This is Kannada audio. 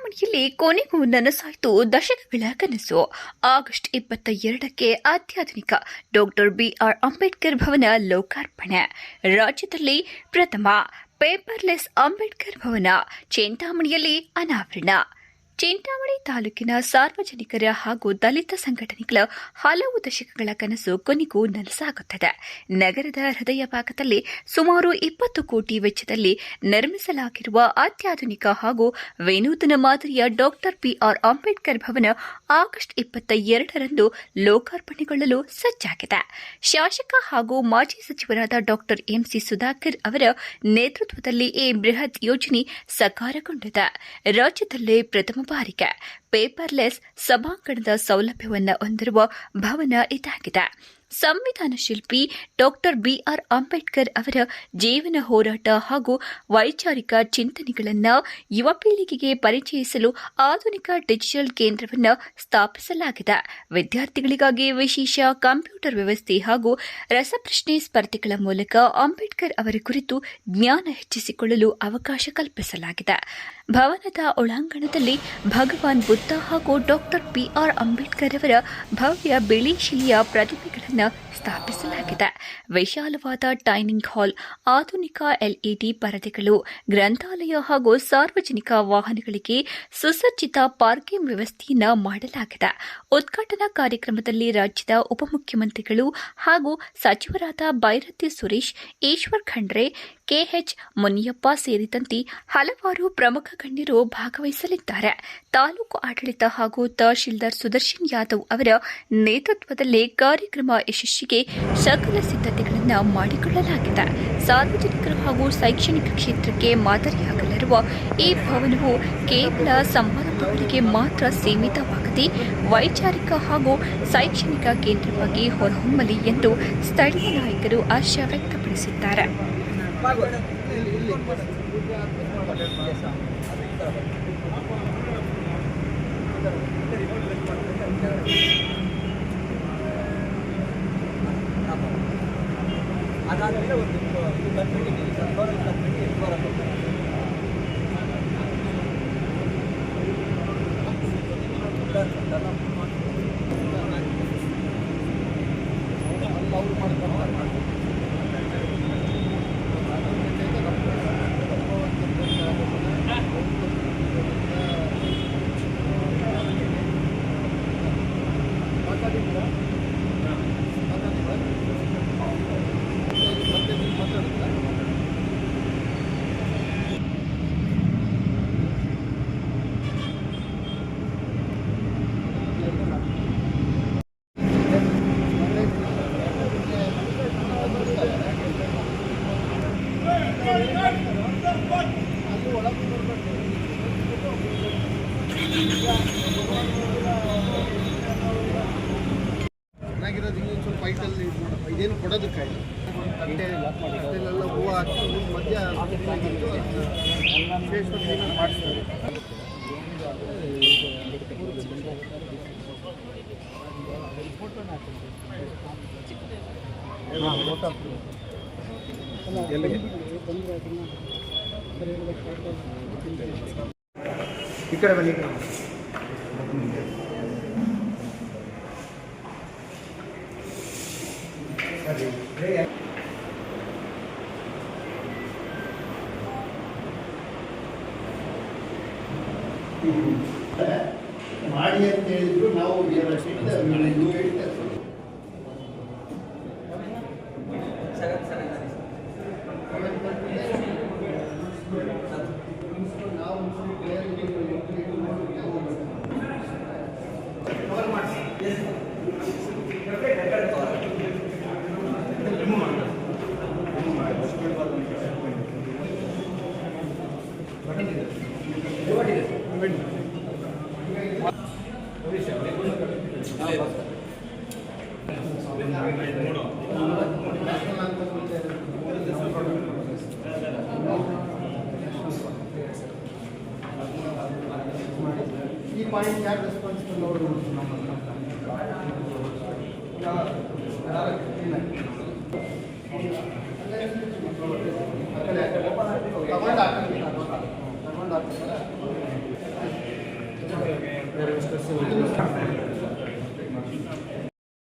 ಚಿಂತಾಮಣಿಯಲ್ಲಿ ಕೊನೆಗೂ ನನಸಾಯಿತು ದಶಕಗಳ ಕನಸು. ಆಗಸ್ಟ್ 22ಕ್ಕೆ ಅತ್ಯಾಧುನಿಕ ಡಾಕ್ಟರ್ ಬಿಆರ್ ಅಂಬೇಡ್ಕರ್ ಭವನ ಲೋಕಾರ್ಪಣೆ. ರಾಜ್ಯದಲ್ಲಿ ಪ್ರಥಮ ಪೇಪರ್ಲೆಸ್ ಅಂಬೇಡ್ಕರ್ ಭವನ ಚಿಂತಾಮಣಿಯಲ್ಲಿ ಅನಾವರಣ. ಚಿಂತಾಮಣಿ ತಾಲೂಕಿನ ಸಾರ್ವಜನಿಕರ ಹಾಗೂ ದಲಿತ ಸಂಘಟನೆಗಳ ಹಲವು ದಶಕಗಳ ಕನಸು ಕೊನೆಗೂ ನನಸಾಗುತ್ತದೆ. ನಗರದ ಹೃದಯ ಭಾಗದಲ್ಲಿ ಸುಮಾರು 20 ಕೋಟಿ ವೆಚ್ಚದಲ್ಲಿ ನಿರ್ಮಿಸಲಾಗಿರುವ ಅತ್ಯಾಧುನಿಕ ಹಾಗೂ ವಿನೂತನ ಮಾದರಿಯ ಡಾಕ್ಟರ್ ಬಿಆರ್ ಅಂಬೇಡ್ಕರ್ ಭವನ ಆಗಸ್ಟ್ 22ರಂದು ಲೋಕಾರ್ಪಣೆಗೊಳ್ಳಲು ಸಜ್ಜಾಗಿದೆ. ಶಾಸಕ ಹಾಗೂ ಮಾಜಿ ಸಚಿವರಾದ ಡಾಕ್ಟರ್ ಎಂಸಿ ಸುಧಾಕರ್ ಅವರ ನೇತೃತ್ವದಲ್ಲಿ ಈ ಬೃಹತ್ ಯೋಜನೆ ಸಾಕಾರಗೊಂಡಿದೆ. ರಾಜ್ಯದಲ್ಲೇ ಪ್ರಥಮ ಬಾರಿಗೆ ಪೇಪರ್ಲೆಸ್ ಸಭಾಂಗಣದ ಸೌಲಭ್ಯವನ್ನು ಹೊಂದಿರುವ ಭವನ ಇದಾಗಿದೆ. ಸಂವಿಧಾನ ಶಿಲ್ಪಿ ಡಾಕ್ಟರ್ ಬಿಆರ್ ಅಂಬೇಡ್ಕರ್ ಅವರ ಜೀವನ ಹೋರಾಟ ಹಾಗೂ ವೈಚಾರಿಕ ಚಿಂತನೆಗಳನ್ನು ಯುವ ಪೀಳಿಗೆಗೆ ಪರಿಚಯಿಸಲು ಆಧುನಿಕ ಡಿಜಿಟಲ್ ಕೇಂದ್ರವನ್ನು ಸ್ಥಾಪಿಸಲಾಗಿದೆ. ವಿದ್ಯಾರ್ಥಿಗಳಿಗಾಗಿ ವಿಶೇಷ ಕಂಪ್ಯೂಟರ್ ವ್ಯವಸ್ಥೆ ಹಾಗೂ ರಸಪ್ರಶ್ನೆ ಸ್ಪರ್ಧೆಗಳ ಮೂಲಕ ಅಂಬೇಡ್ಕರ್ ಅವರ ಕುರಿತು ಜ್ಞಾನ ಹೆಚ್ಚಿಸಿಕೊಳ್ಳಲು ಅವಕಾಶ ಕಲ್ಪಿಸಲಾಗಿದೆ. ಭವನದ ಒಳಾಂಗಣದಲ್ಲಿ ಭಗವಾನ್ ಬುದ್ಧ ಹಾಗೂ ಡಾಕ್ಟರ್ ಬಿಆರ್ ಅಂಬೇಡ್ಕರ್ ಅವರ ಭವ್ಯ ಬಿಳಿ ಶಿಲೆಯ ಪ್ರತಿಮೆಗಳನ್ನು ಸ್ಥಾಪಿಸಲಾಗಿದೆ. ವಿಶಾಲವಾದ ಡೈನಿಂಗ್ ಹಾಲ್, ಆಧುನಿಕ ಎಲ್ಇಡಿ ಪರದೆಗಳು, ಗ್ರಂಥಾಲಯ ಹಾಗೂ ಸಾರ್ವಜನಿಕ ವಾಹನಗಳಿಗೆ ಸುಸಜ್ಜಿತ ಪಾರ್ಕಿಂಗ್ ವ್ಯವಸ್ಥೆಯನ್ನು ಮಾಡಲಾಗಿದೆ. ಉದ್ಘಾಟನಾ ಕಾರ್ಯಕ್ರಮದಲ್ಲಿ ರಾಜ್ಯದ ಉಪಮುಖ್ಯಮಂತ್ರಿಗಳು ಹಾಗೂ ಸಚಿವರಾದ ಬೈರತಿ ಸುರೇಶ್, ಈಶ್ವರ್ ಖಂಡ್ರೆ, ಕೆಎಚ್ ಮುನಿಯಪ್ಪ ಸೇರಿದಂತೆ ಹಲವಾರು ಪ್ರಮುಖ ಗಣ್ಯರು ಭಾಗವಹಿಸಲಿದ್ದಾರೆ. ತಾಲೂಕು ಆಡಳಿತ ಹಾಗೂ ತಹಶೀಲ್ದಾರ್ ಸುದರ್ಶನ್ ಯಾದವ್ ಅವರ ನೇತೃತ್ವದಲ್ಲಿ ಕಾರ್ಯಕ್ರಮ ಯಶಸ್ಸಿಗೆ ಸಕಲ ಸಿದ್ಧತೆಗಳನ್ನು ಮಾಡಿಕೊಳ್ಳಲಾಗಿದೆ. ಸಾರ್ವಜನಿಕರು ಹಾಗೂ ಶೈಕ್ಷಣಿಕ ಕ್ಷೇತ್ರಕ್ಕೆ ಮಾದರಿಯಾಗಲಿರುವ ಈ ಭವನವು ಕೇವಲ ಸಮಾರಂಭಗಳಿಗೆ ಮಾತ್ರ ಸೀಮಿತವಾಗದೆ ವೈಚಾರಿಕ ಹಾಗೂ ಶೈಕ್ಷಣಿಕ ಕೇಂದ್ರವಾಗಿ ಹೊರಹೊಮ್ಮಲಿ ಎಂದು ಸ್ಥಳೀಯ ನಾಯಕರು ಆಶಯ ವ್ಯಕ್ತಪಡಿಸಿದ್ದಾರೆ. ಅದಾದ್ಮೇಲೆ ಒಂದು ಚೆನ್ನಾಗಿರೋದು ಇನ್ನೊಂದು ಸ್ವಲ್ಪ ಐಟಲ್ಲಿ ಇದೇನು ಕೊಡೋದಕ್ಕಾಗಿ ಅಷ್ಟೆಲ್ಲ ಹೂವು ಹಾಕಿ ಮಧ್ಯ ಮಾಡಿಸ್ತಾರೆ. ಈ ಕಡೆ ಬನ್ನಿ. ಮಾಡಿ ಅಂತ ಹೇಳಿದ್ರು ನಾವು ಈ ಪಾಯಿಂಟ್ ಯಾರು ರೆಸ್ಪಾನ್ಸಿಬಲ್ ಅವರು ತಗೊಂಡು ಸಸ್ಯಗಳು